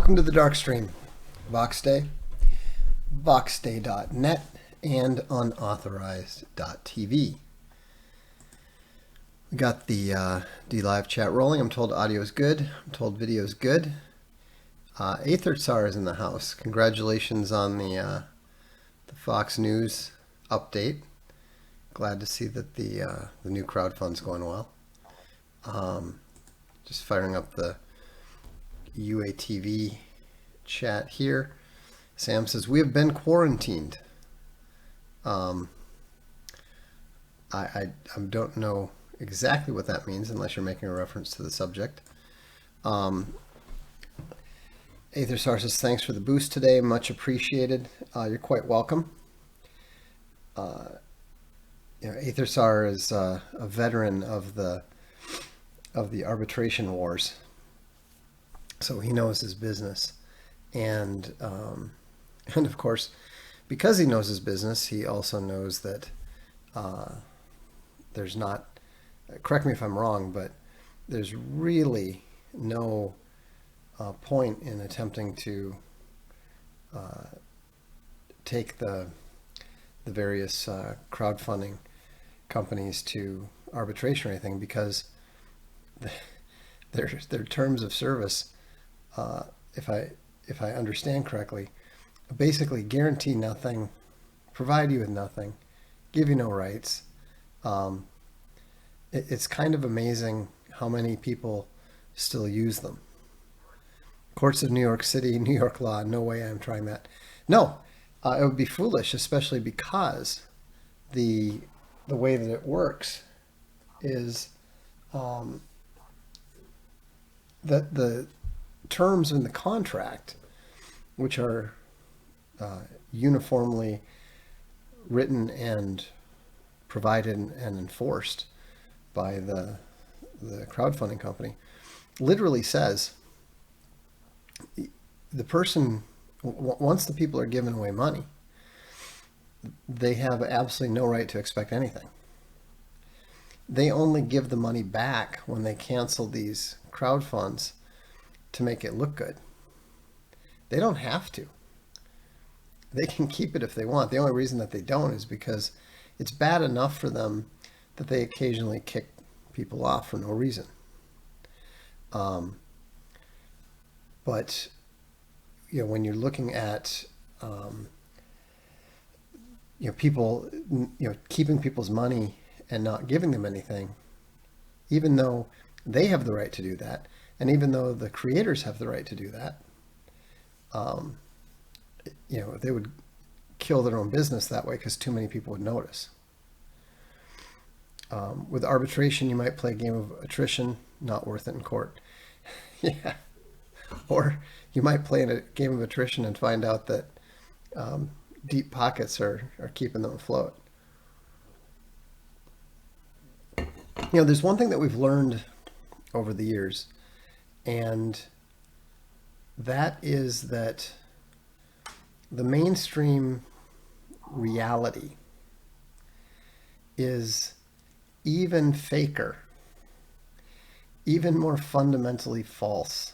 Welcome to the Darkstream, Voxday, voxday.net, and unauthorized.tv. We got the D-Live chat rolling. I'm told audio is good. I'm told video is good. Aether is in the house. Congratulations on the Fox News update. Glad to see that the new crowdfund's going well. Just firing up the UATV chat here. Sam says, we have been quarantined. I don't know exactly what that means unless you're making a reference to the subject. Aether says, thanks for the boost today. Much appreciated. You're quite welcome. Aether is a veteran of the arbitration wars. So he knows his business, and of course, because he knows his business, he also knows that there's not. Correct me if I'm wrong, but there's really no point in attempting to take the various crowdfunding companies to arbitration or anything, because their terms of service, if I understand correctly, basically guarantee nothing, provide you with nothing, give you no rights. It's kind of amazing how many people still use them. Courts of New York City, New York law, no way I'm trying that. No, it would be foolish, especially because the way that it works is that the terms in the contract, which are uniformly written and provided and enforced by the crowdfunding company, literally says the person, once the people are given away money, they have absolutely no right to expect anything. They only give the money back when they cancel these crowd funds to make it look good. They don't have to. They can keep it if they want. The only reason that they don't is because it's bad enough for them that they occasionally kick people off for no reason. But when you're looking at people, keeping people's money and not giving them anything, even though they have the right to do that, and even though the creators have the right to do that, they would kill their own business that way because too many people would notice. With arbitration, you might play a game of attrition, not worth it in court. Yeah. Or you might play in a game of attrition and find out that deep pockets are keeping them afloat. There's one thing that we've learned over the years, and that is that the mainstream reality is even faker, even more fundamentally false,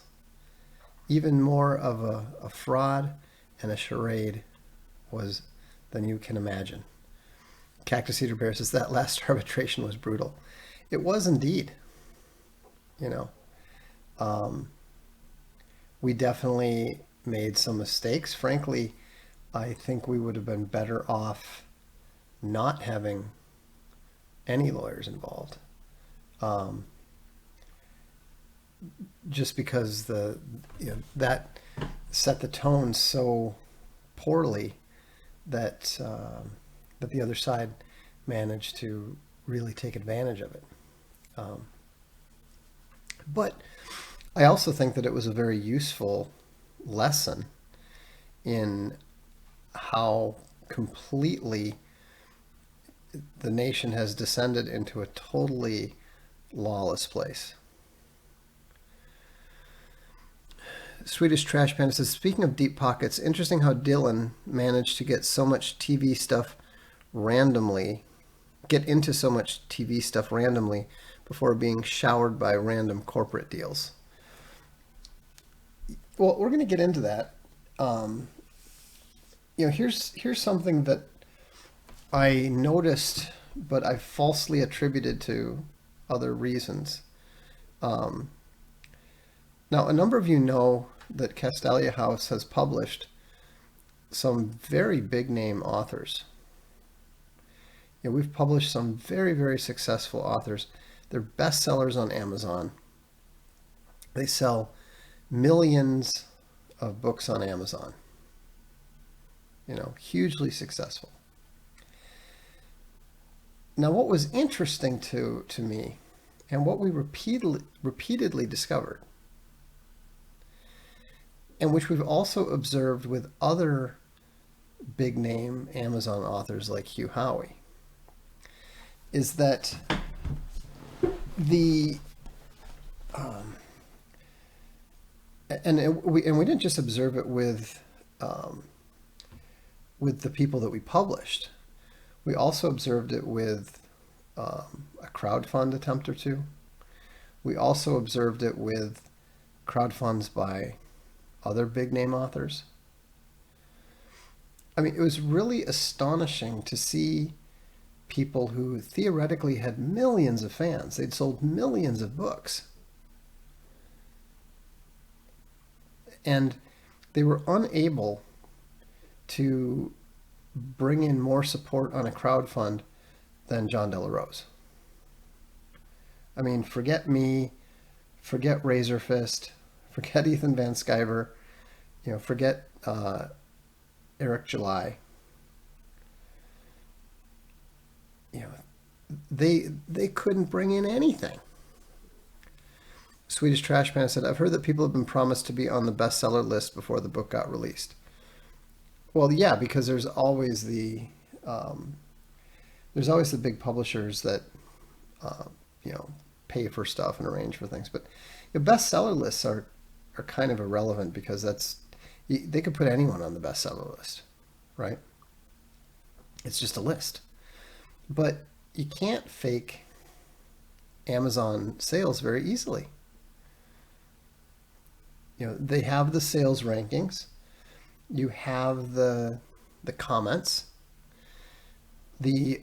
even more of a fraud and a charade than you can imagine. Cactus Eater Bear says that last arbitration was brutal. It was indeed. We definitely made some mistakes. Frankly, I think we would have been better off not having any lawyers involved. Just because that set the tone so poorly that the other side managed to really take advantage of it. But I also think that it was a very useful lesson in how completely the nation has descended into a totally lawless place. Swedish Trash Panda says, speaking of deep pockets, interesting how Dylan managed to get so much TV stuff randomly, before being showered by random corporate deals. Well, we're going to get into that. Um, here's something that I noticed, but I falsely attributed to other reasons. Um, Now, a number of you know that Castalia House has published some very big name authors. We've published some very, very successful authors. They're bestsellers on Amazon. They sell millions of books on Amazon. Hugely successful. Now, what was interesting to me, and what we repeatedly discovered, and which we've also observed with other big name Amazon authors like Hugh Howey, is that the we didn't just observe it with the people that we published. We also observed it with a crowdfund attempt or two. We also observed it with crowdfunds by other big name authors. I mean, it was really astonishing to see people who theoretically had millions of fans. They'd sold millions of books. And they were unable to bring in more support on a crowdfund than John Delarose. I mean, forget me, forget Razor Fist, forget Ethan Van Sciver, forget Eric July. They couldn't bring in anything. Swedish Trash Man said, I've heard that people have been promised to be on the bestseller list before the book got released. Well, yeah, because there's always the big publishers that pay for stuff and arrange for things. But bestseller lists are kind of irrelevant because they could put anyone on the bestseller list, right? It's just a list. But you can't fake Amazon sales very easily. They have the sales rankings. You have the comments. The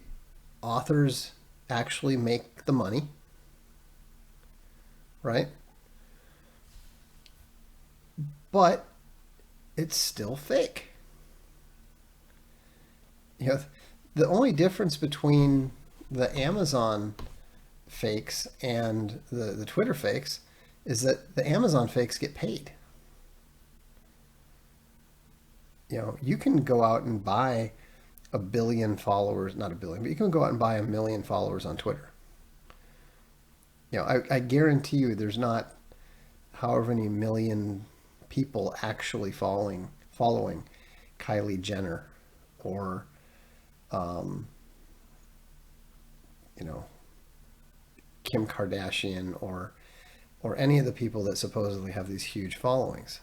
authors actually make the money, right? But it's still fake. The only difference between the Amazon fakes and the Twitter fakes is that the Amazon fakes get paid. You can go out and buy 1 billion followers, not 1 billion, but you can go out and buy 1 million followers on Twitter. I guarantee you there's not however many million people actually following Kylie Jenner or Kim Kardashian or any of the people that supposedly have these huge followings.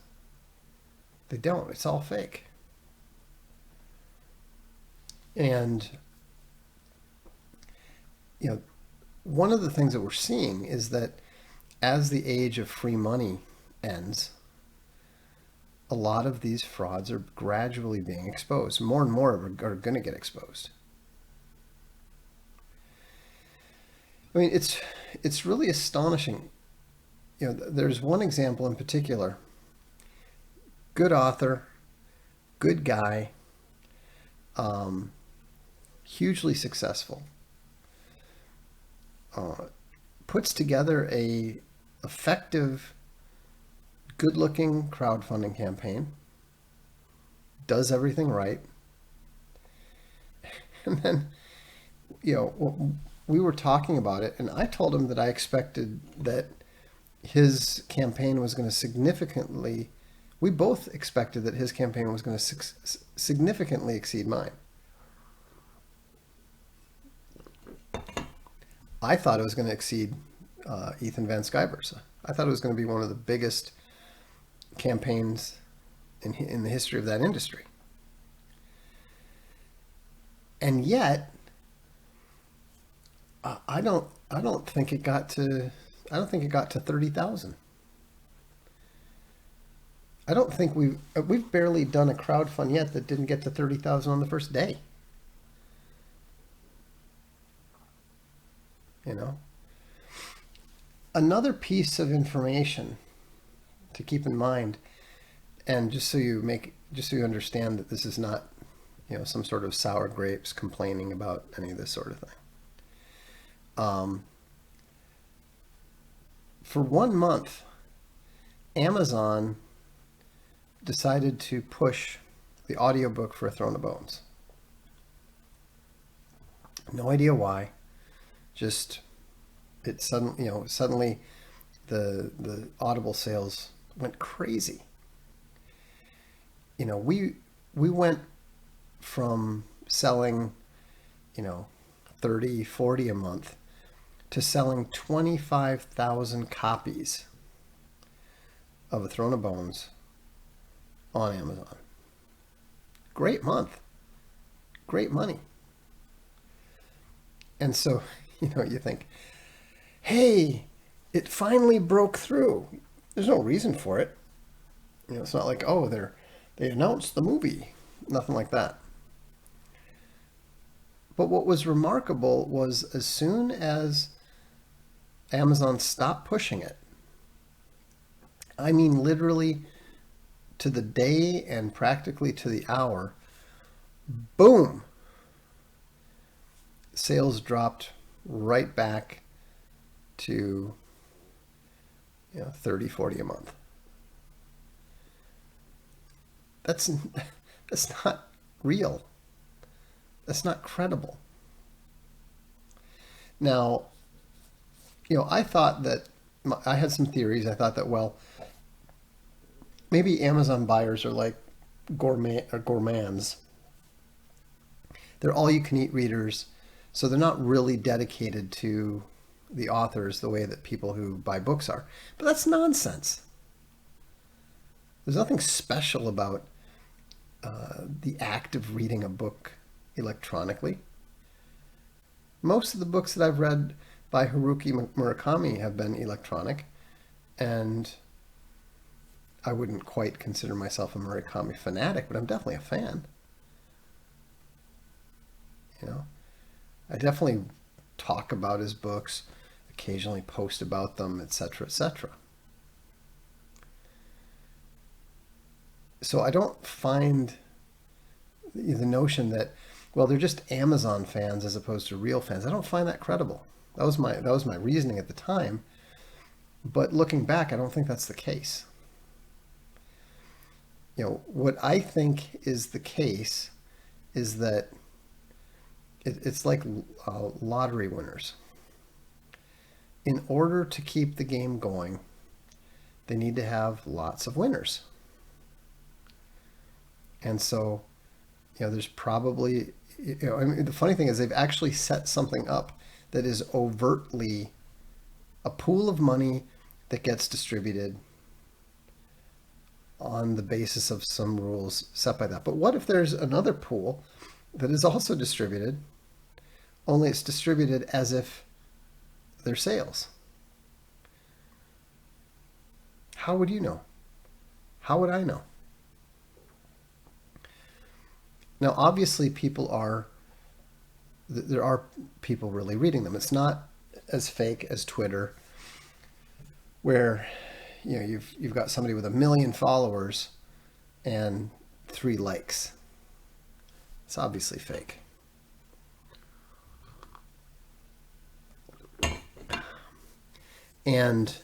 They don't. It's all fake. And one of the things that we're seeing is that as the age of free money ends, a lot of these frauds are gradually being exposed. More and more are going to get exposed. I mean, it's really astonishing. There's one example in particular. Good author, good guy, hugely successful. Puts together a effective, good-looking crowdfunding campaign. Does everything right. And then, we were talking about it, and I told him that I expected that his campaign was going to significantly, we both expected that his campaign was going to significantly exceed mine. I thought it was going to exceed Ethan Van Sciver's. I thought it was going to be one of the biggest campaigns in the history of that industry. And yet, I don't think it got to 30,000. I don't think we've barely done a crowdfund yet that didn't get to 30,000 on the first day. You know, another piece of information to keep in mind, and just so you understand that this is not, some sort of sour grapes complaining about any of this sort of thing. For 1 month, Amazon decided to push the audiobook for A Throne of Bones. No idea why. Just it suddenly the Audible sales went crazy. We went from selling 30, 40 a month to selling 25,000 copies of A Throne of Bones on Amazon. Great month. Great money. And so, you think, hey, it finally broke through. There's no reason for it. It's not like, oh, they announced the movie. Nothing like that. But what was remarkable was as soon as Amazon stopped pushing it, I mean literally to the day and practically to the hour, boom, sales dropped right back to 30, 40 a month. That's not real. That's not credible. Now, I thought that I had some theories. I thought that, well, maybe Amazon buyers are like gourmands. They're all-you-can-eat readers, so they're not really dedicated to the authors the way that people who buy books are. But that's nonsense. There's nothing special about the act of reading a book electronically. Most of the books that I've read by Haruki Murakami have been electronic, and I wouldn't quite consider myself a Murakami fanatic, but I'm definitely a fan. I definitely talk about his books, occasionally post about them, etc., etc. So I don't find the notion that, well, they're just Amazon fans as opposed to real fans. I don't find that credible. That was my reasoning at the time. But looking back, I don't think that's the case. What I think is the case is that it's like lottery winners. In order to keep the game going, they need to have lots of winners. And so, there's probably, I mean, the funny thing is they've actually set something up that is overtly a pool of money that gets distributed on the basis of some rules set by that. But what if there's another pool that is also distributed, only it's distributed as if they're sales? How would you know? How would I know? Now, obviously, there are people really reading them. It's not as fake as Twitter, where you've got somebody with 1 million followers and 3 likes. It's obviously fake. And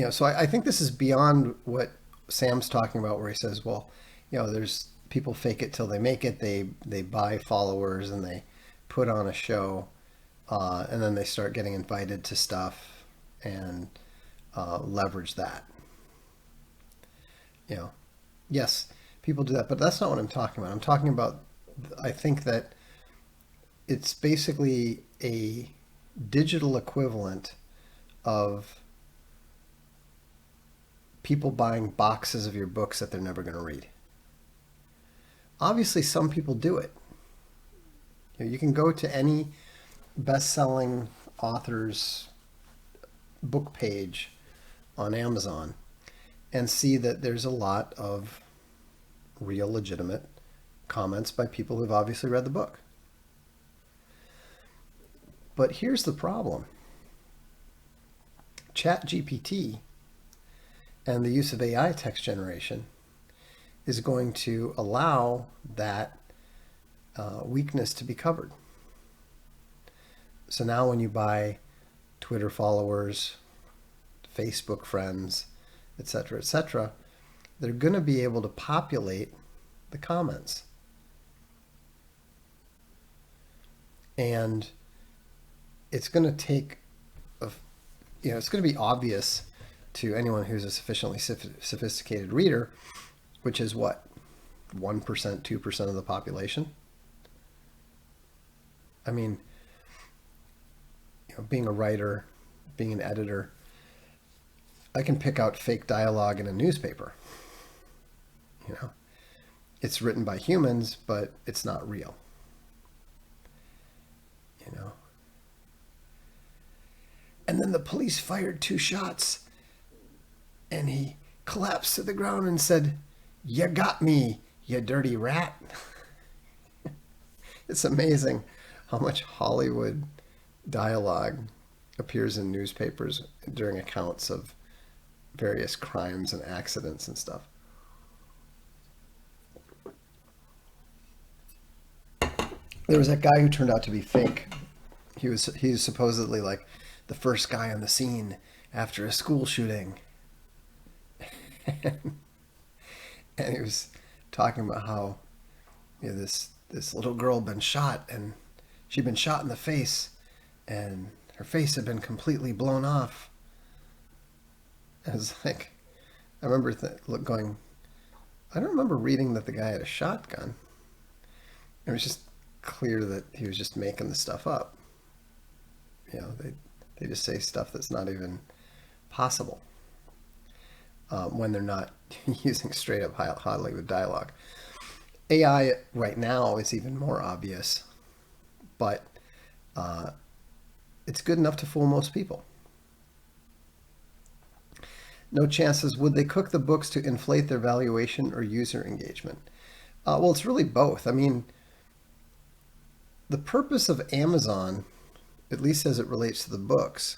so I think this is beyond what Sam's talking about, where he says, well, there's people fake it till they make it. They buy followers and they put on a show, and then they start getting invited to stuff and leverage that. Yes, people do that, but that's not what I'm talking about. I'm talking about, I think that it's basically a digital equivalent of people buying boxes of your books that they're never going to read. Obviously, some people do it. You can go to any best-selling author's book page on Amazon, and see that there's a lot of real, legitimate comments by people who've obviously read the book. But here's the problem. ChatGPT and the use of AI text generation is going to allow that weakness to be covered. So now when you buy Twitter followers, Facebook friends, etc., they're going to be able to populate the comments. And it's going to take, it's going to be obvious to anyone who's a sufficiently sophisticated reader, which is what, 1%, 2% of the population? I mean, being a writer, being an editor, I can pick out fake dialogue in a newspaper. It's written by humans, but it's not real. And then the police fired 2 shots, and he collapsed to the ground and said, "You got me, you dirty rat." It's amazing how much Hollywood dialogue appears in newspapers during accounts of various crimes and accidents and stuff. There was that guy who turned out to be fake. He was supposedly like the first guy on the scene after a school shooting. And he was talking about how this little girl had been shot, and she'd been shot in the face, and her face had been completely blown off. I was like, I remember going, I don't remember reading that the guy had a shotgun. It was just clear that he was just making the stuff up. They just say stuff that's not even possible when they're not using straight up Hollywood dialogue. AI right now is even more obvious, but it's good enough to fool most people. No chances. Would they cook the books to inflate their valuation or user engagement? Well, it's really both. I mean, the purpose of Amazon, at least as it relates to the books,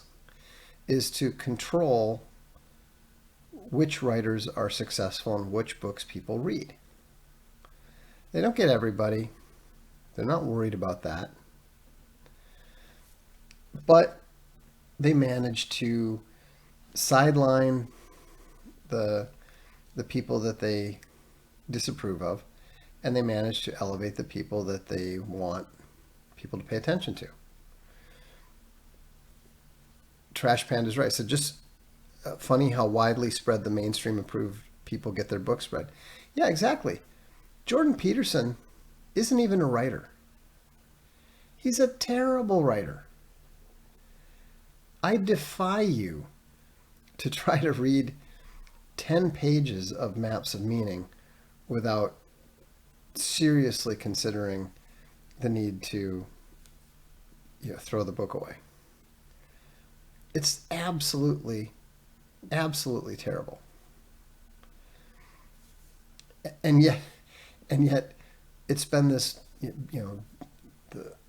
is to control which writers are successful and which books people read. They don't get everybody. They're not worried about that. But they manage to sideline the people that they disapprove of, and they manage to elevate the people that they want people to pay attention to. Trash Panda's right. So just funny how widely spread the mainstream approved people get their books read. Yeah, exactly. Jordan Peterson isn't even a writer. He's a terrible writer. I defy you to try to read 10 pages of maps of meaning without seriously considering the need to throw the book away. It's absolutely terrible. And yet it's been this,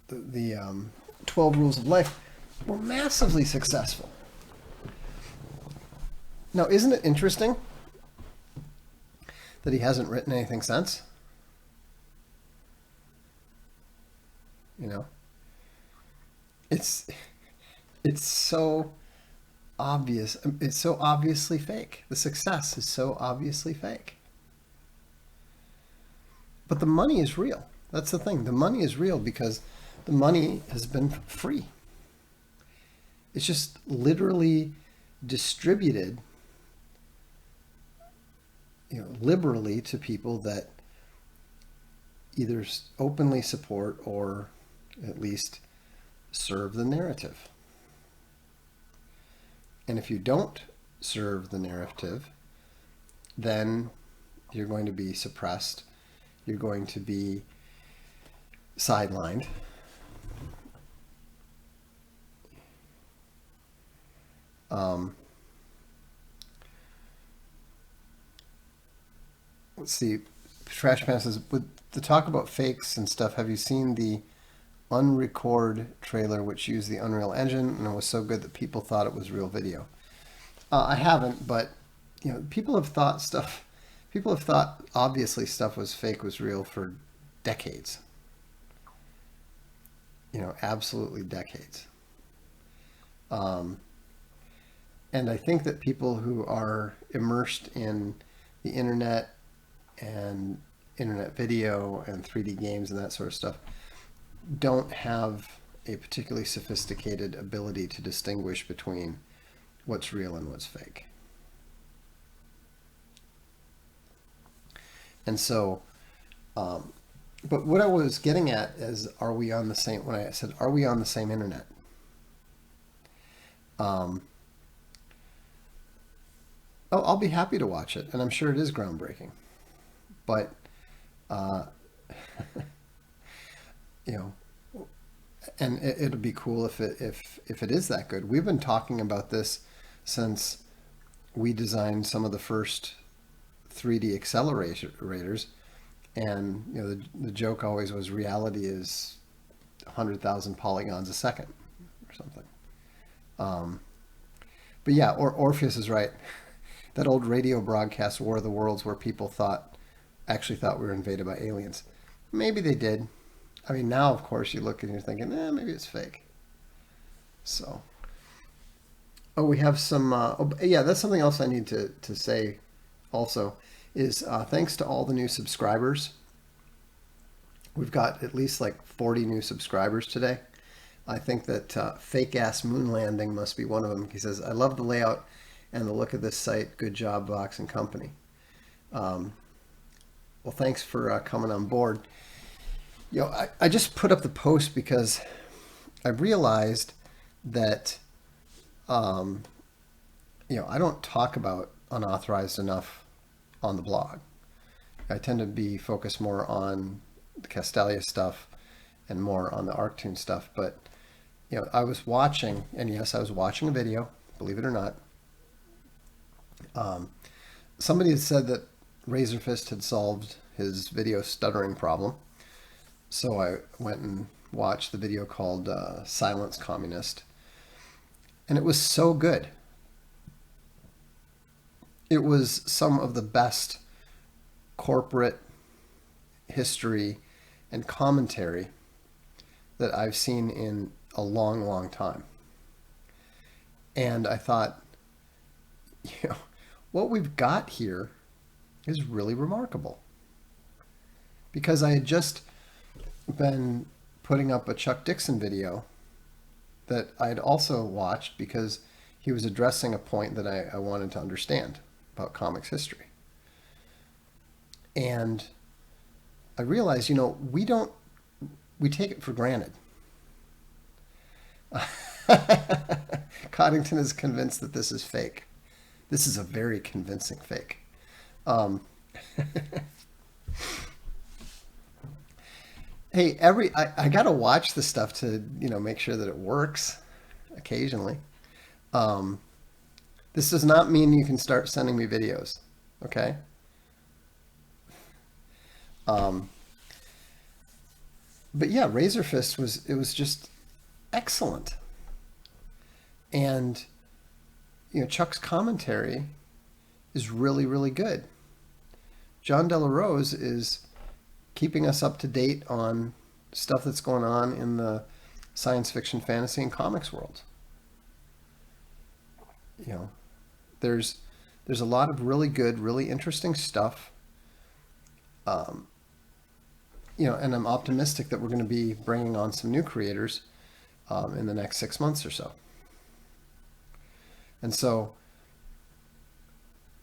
the 12 Rules of Life were massively successful. Now, isn't it interesting that he hasn't written anything since? It's so obvious. It's so obviously fake. The success is so obviously fake. But the money is real. That's the thing. The money is real because the money has been free. It's just literally distributed, liberally to people that either openly support or at least serve the narrative. And if you don't serve the narrative, then you're going to be suppressed. You're going to be sidelined. let's see. Trash Pan says, with the talk about fakes and stuff, have you seen the Unrecord trailer which used the Unreal Engine and it was so good that people thought it was real video? I haven't, but people have thought stuff. People have thought obviously stuff was fake was real for decades. Absolutely decades. Um, and I think that people who are immersed in the internet and internet video and 3D games and that sort of stuff don't have a particularly sophisticated ability to distinguish between what's real and what's fake. And so, but what I was getting at is, are we on the same, when I said, are we on the same internet? Um, I'll be happy to watch it, and I'm sure it is groundbreaking. But, uh, you know, and it'll be cool if it is that good. We've been talking about this since we designed some of the first 3D accelerators, and the joke always was reality is 100,000 polygons a second or something. Um, but yeah, Orpheus is right. That old radio broadcast, War of the Worlds, where people actually thought we were invaded by aliens. Maybe they did. I mean, now of course you look and you're thinking, maybe it's fake. So, we have some. Yeah, that's something else I need to say. Also, is thanks to all the new subscribers. We've got at least like 40 new subscribers today. I think that fake ass moon landing must be one of them. He says, "I love the layout and the look of this site. Good job, Vox and company." Um, well, thanks for coming on board. I just put up the post because I realized that um, I don't talk about unauthorized enough on the blog. I tend to be focused more on the Castalia stuff and more on the Arctoon stuff. But I was watching, and yes, I was watching a video, believe it or not. Um, Somebody had said that Razorfist had solved his video stuttering problem. So I went and watched the video called Silence Communist. And it was so good. It was some of the best corporate history and commentary that I've seen in a long, long time. And I thought, what we've got here is really remarkable. Because I had just been putting up a Chuck Dixon video that I'd also watched because he was addressing a point that I wanted to understand about comics history. And I realized, we take it for granted. Coddington is convinced that this is fake. This is a very convincing fake. Um, Hey, I gotta watch the stuff to make sure that it works occasionally. Um, this does not mean you can start sending me videos, okay? Um, but yeah, Razorfist was just excellent, and Chuck's commentary is really really good. John Delarose is keeping us up to date on stuff that's going on in the science fiction, fantasy, and comics world. You know, there's a lot of really good, really interesting stuff. Um, and I'm optimistic that we're going to be bringing on some new creators in the next 6 months or so. And so,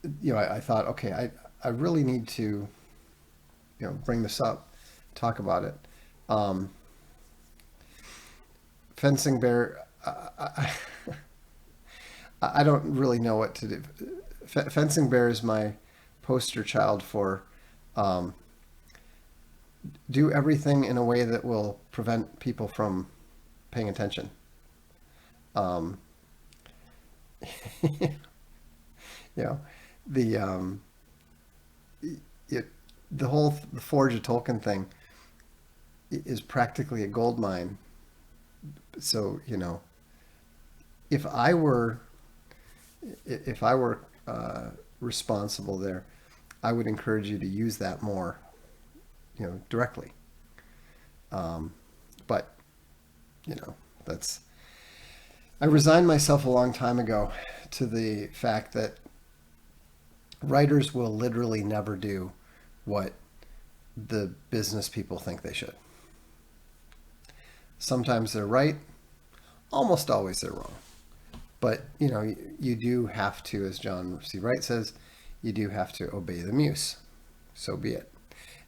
I thought, okay, I really need to, bring this up, talk about it. Um, Fencing Bear, I don't really know what to do. Fencing Bear is my poster child for um, do everything in a way that will prevent people from paying attention. Um, the it, the Forge of Tolkien thing is practically a gold mine. So, if I were if I were responsible there, I would encourage you to use that more, directly. But that's I resigned myself a long time ago to the fact that writers will literally never do what the business people think they should. Sometimes they're right, almost always they're wrong. But, you do have to, as John C. Wright says, you do have to obey the muse. So be it.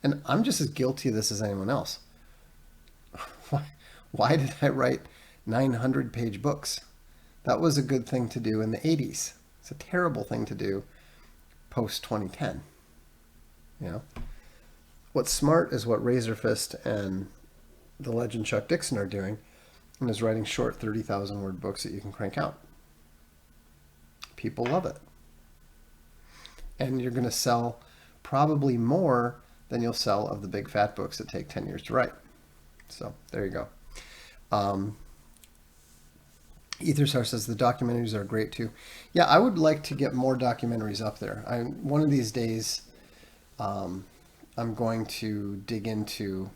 And I'm just as guilty of this as anyone else. Why did I write 900-page books? That was a good thing to do in the 80s. It's a terrible thing to do post 2010. What's smart is what Razorfist and the legend Chuck Dixon are doing, and is writing short 30,000 word books that you can crank out. People love it. And you're going to sell probably more than you'll sell of the big fat books that take 10 years to write. So there you go. Etherstar says the documentaries are great too. Yeah, I would like to get more documentaries up there. One of these days, I'm going to dig into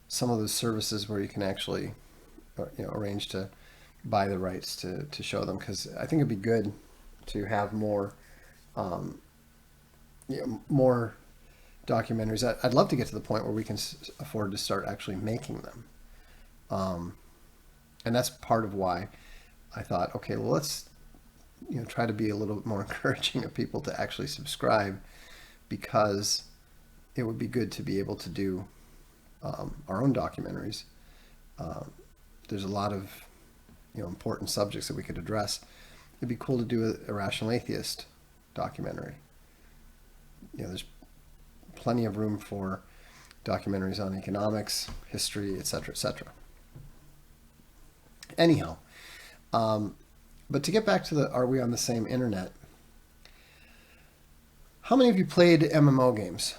some of those services where you can actually, arrange to buy the rights to show them, because I think it'd be good to have more, more documentaries. I'd love to get to the point where we can afford to start actually making them. And that's part of why I thought, okay, well, let's try to be a little bit more encouraging of people to actually subscribe, because it would be good to be able to do our own documentaries. There's a lot of important subjects that we could address. It'd be cool to do a Irrational Atheist documentary. There's plenty of room for documentaries on economics, history, etc., etc. Anyhow, but to get back to are we on the same internet? How many of you played MMO games?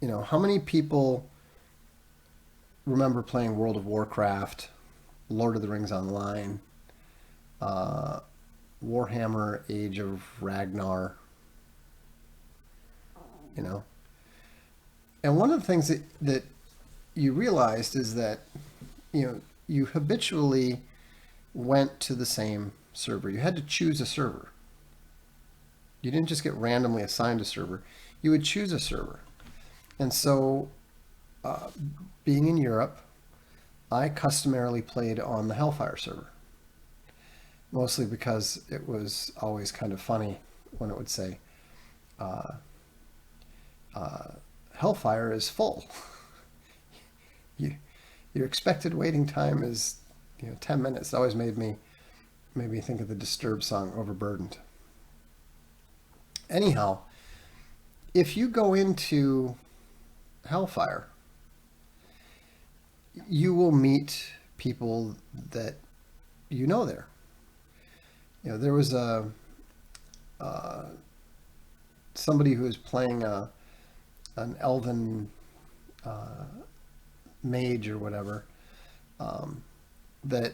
How many people remember playing World of Warcraft, Lord of the Rings Online, Warhammer Age of Ragnar? And one of the things that you realized is that, you habitually went to the same server. You had to choose a server. You didn't just get randomly assigned a server. You would choose a server. And so, being in Europe, I customarily played on the Hellfire server. Mostly because it was always kind of funny when it would say, Hellfire is full. Your expected waiting time is 10 minutes. It always made me think of the Disturbed song Overburdened. Anyhow, if you go into Hellfire, you will meet people that there. There was somebody who was playing an elven mage or whatever, that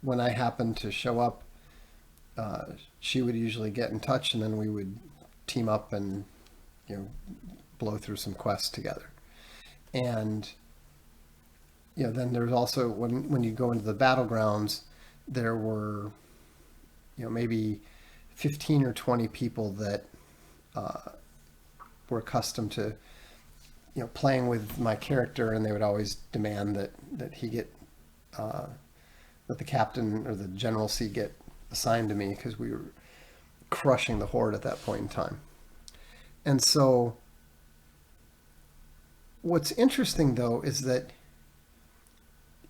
when I happened to show up, she would usually get in touch, and then we would team up and blow through some quests together. And then there's also when you go into the battlegrounds, there were maybe 15 or 20 people that were accustomed to playing with my character, and they would always demand that he get that the captain or the generalcy get assigned to me, because we were crushing the horde at that point in time. And so what's interesting though is that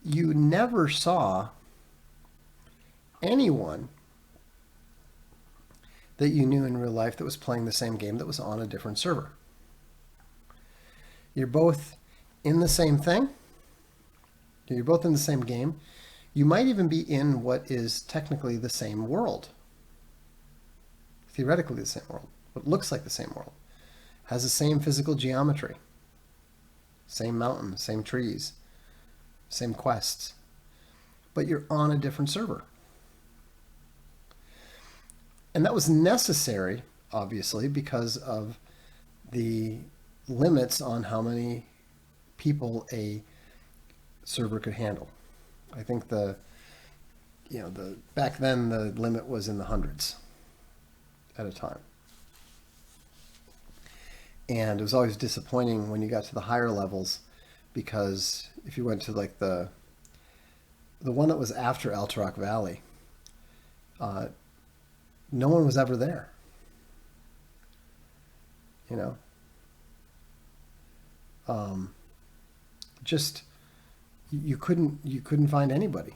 you never saw anyone that you knew in real life that was playing the same game that was on a different server. You're both in the same thing. You're both in the same game. You might even be in what is technically the same world. Theoretically the same world. what looks like the same world, has the same physical geometry, same mountains, same trees, same quests, but you're on a different server. And that was necessary, obviously, because of the limits on how many people a server could handle. I think the back then the limit was in the hundreds at a time. And it was always disappointing when you got to the higher levels, because if you went to like the one that was after Altarock Valley, no one was ever there. You know, just you couldn't find anybody.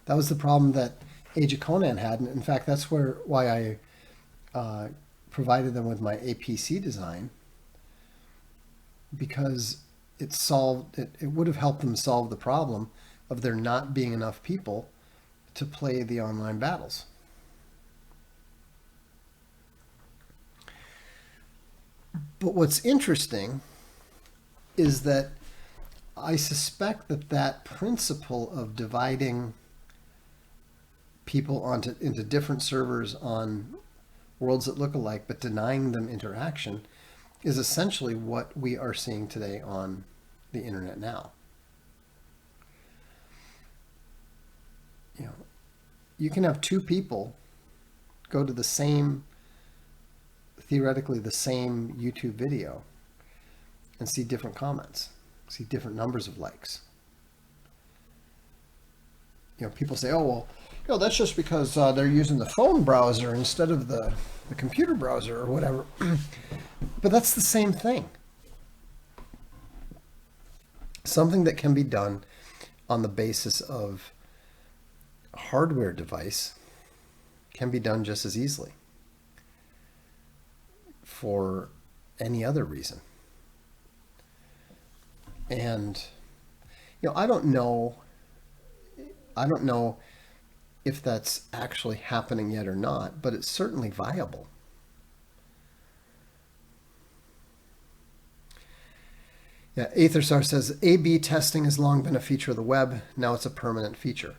That was the problem that Age of Conan had, and in fact, that's why I provided them with my APC design, because it would have helped them solve the problem of there not being enough people to play the online battles. But what's interesting is that I suspect that principle of dividing people into different servers on worlds that look alike but denying them interaction is essentially what we are seeing today on the internet now. You know, you can have two people go to theoretically the same YouTube video and see different comments, see different numbers of likes. You know, people say, oh, well, that's just because they're using the phone browser instead of the computer browser or whatever. But that's the same thing. Something that can be done on the basis of a hardware device can be done just as easily for any other reason. And, you know, I don't know if that's actually happening yet or not, but it's certainly viable. Yeah, Aethersar says, A/B testing has long been a feature of the web. Now it's a permanent feature.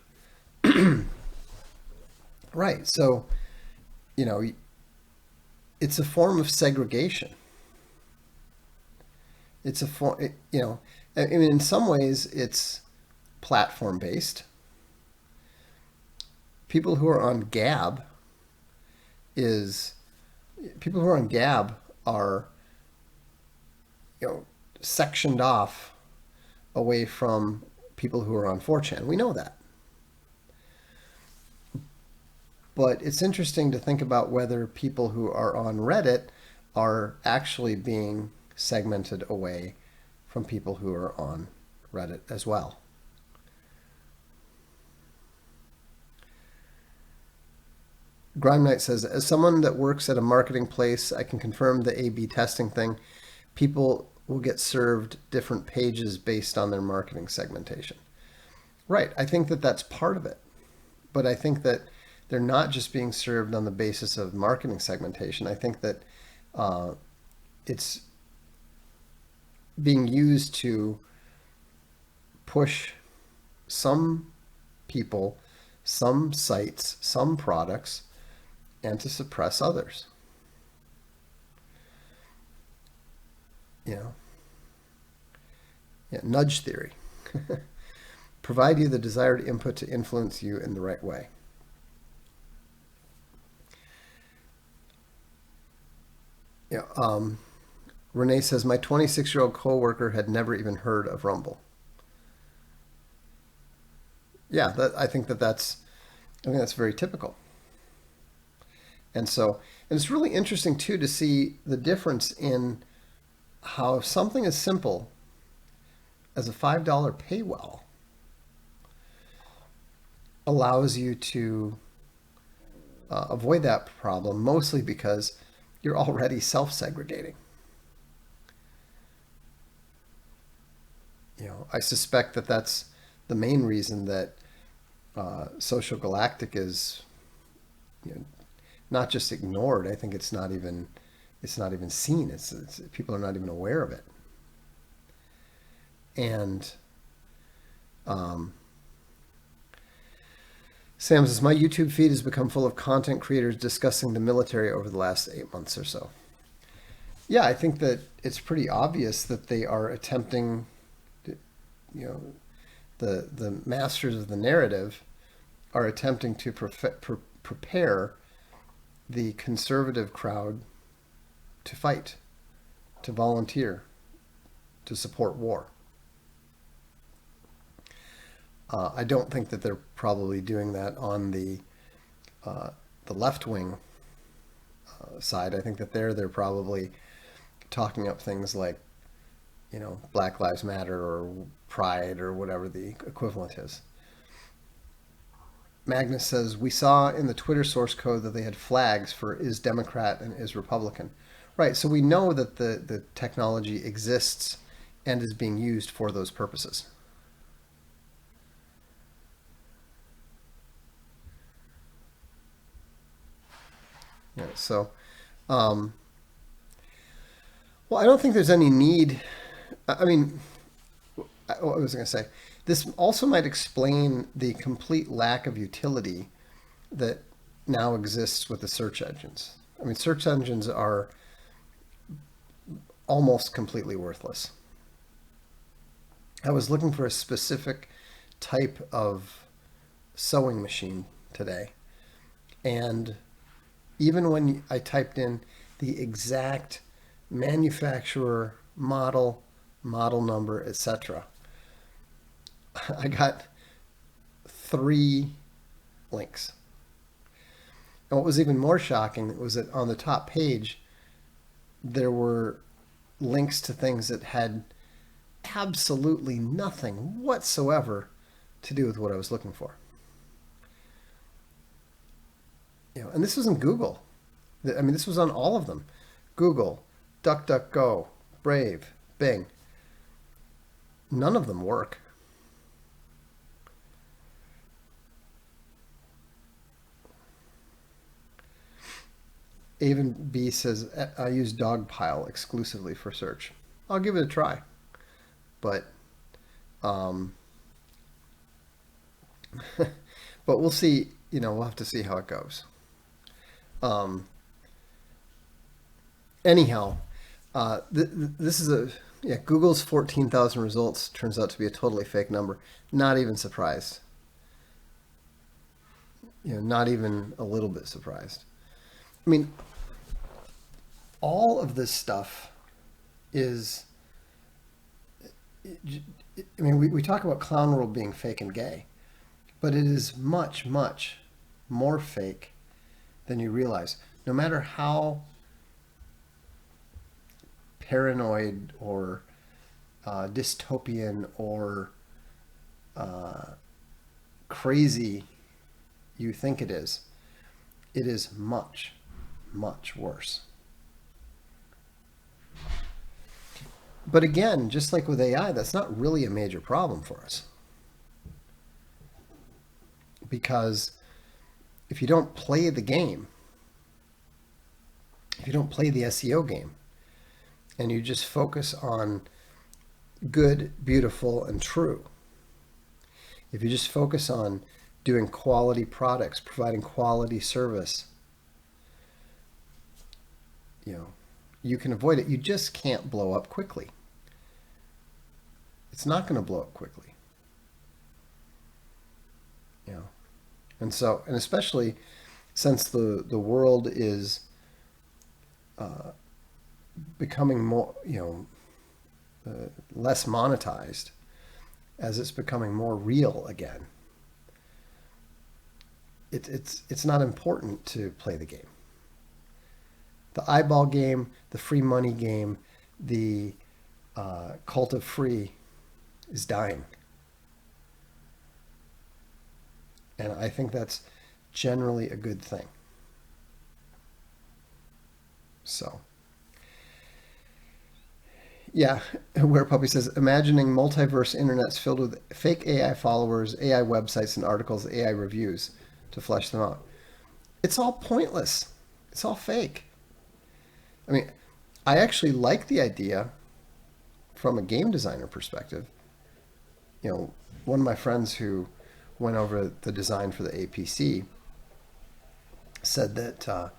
Right. So, you know, it's a form of segregation. It's a form, you know, I mean, in some ways it's platform based. People who are on Gab are, you know, sectioned off away from people who are on 4chan. We know that. But it's interesting to think about whether people who are on Reddit are actually being segmented away from people who are on Reddit as well. Grime Knight says, as someone that works at a marketing place, I can confirm the A/B testing thing. People will get served different pages based on their marketing segmentation. Right. I think that's part of it. But I think that they're not just being served on the basis of marketing segmentation. I think that it's being used to push some people, some sites, some products, and to suppress others. You know, yeah, nudge theory. Provide you the desired input to influence you in the right way. Yeah, Renee says, my 26-year-old coworker had never even heard of Rumble. Yeah, I think that's very typical. And it's really interesting too to see the difference in how something as simple as a $5 paywall allows you to avoid that problem, mostly because you're already self-segregating. You know, I suspect that's the main reason that Social Galactic is, you know, not just ignored. I think it's not even seen. It's people are not even aware of it. And Sam says, my YouTube feed has become full of content creators discussing the military over the last 8 months or so. Yeah, I think that it's pretty obvious that they are attempting, to, you know, the masters of the narrative are attempting to prepare the conservative crowd to fight, to volunteer, to support war. I don't think that they're probably doing that on the left wing side. I think that they're probably talking up things like, Black Lives Matter or Pride or whatever the equivalent is. Magnus says, we saw in the Twitter source code that they had flags for is Democrat and is Republican. Right, so we know that the technology exists and is being used for those purposes. Yeah, so, well, I don't think there's any need. I mean, what was I going to say? This also might explain the complete lack of utility that now exists with the search engines. I mean, search engines are almost completely worthless. I was looking for a specific type of sewing machine today, and even when I typed in the exact manufacturer, model number, etc., I got 3 links. And what was even more shocking was that on the top page, there were links to things that had absolutely nothing whatsoever to do with what I was looking for. And this wasn't Google. I mean, this was on all of them. Google, DuckDuckGo, Brave, Bing. None of them work. Avon B says, I use Dogpile exclusively for search. I'll give it a try. But, but we'll see, we'll have to see how it goes. Anyhow, this is Google's 14,000 results turns out to be a totally fake number. Not even surprised. Not even a little bit surprised. I mean, all of this stuff is, we talk about Clown World being fake and gay, but it is much, much more fake than you realize. No matter how paranoid or dystopian or crazy you think it is much, much worse. But again, just like with AI, that's not really a major problem for us. Because if you don't play the game, if you don't play the SEO game, and you just focus on good, beautiful, and true, if you just focus on doing quality products, providing quality service, you can avoid it. You just can't blow up quickly. It's not going to blow up quickly. And especially since the world is becoming more, less monetized, as it's becoming more real again. It's not important to play the game. The eyeball game, the free money game, the cult of free is dying. And I think that's generally a good thing. So, yeah, Where Puppy says, imagining multiverse internets filled with fake AI followers, AI websites and articles, AI reviews to flesh them out. It's all pointless. It's all fake. I mean, I actually like the idea from a game designer perspective. You know, one of my friends who went over the design for the APC said that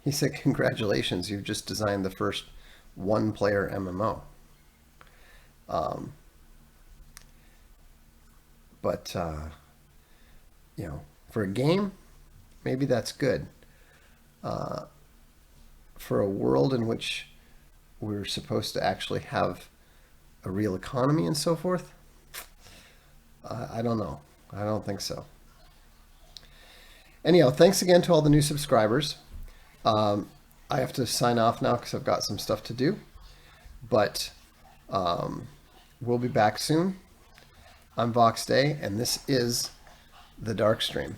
he said, "Congratulations, you've just designed the first one-player MMO." Um, but you know, for a game, maybe that's good. Uh, for a world in which we're supposed to actually have a real economy and so forth, I don't know. I don't think so. Anyhow, thanks again to all the new subscribers. I have to sign off now because I've got some stuff to do. But we'll be back soon. I'm Vox Day, and this is the Darkstream.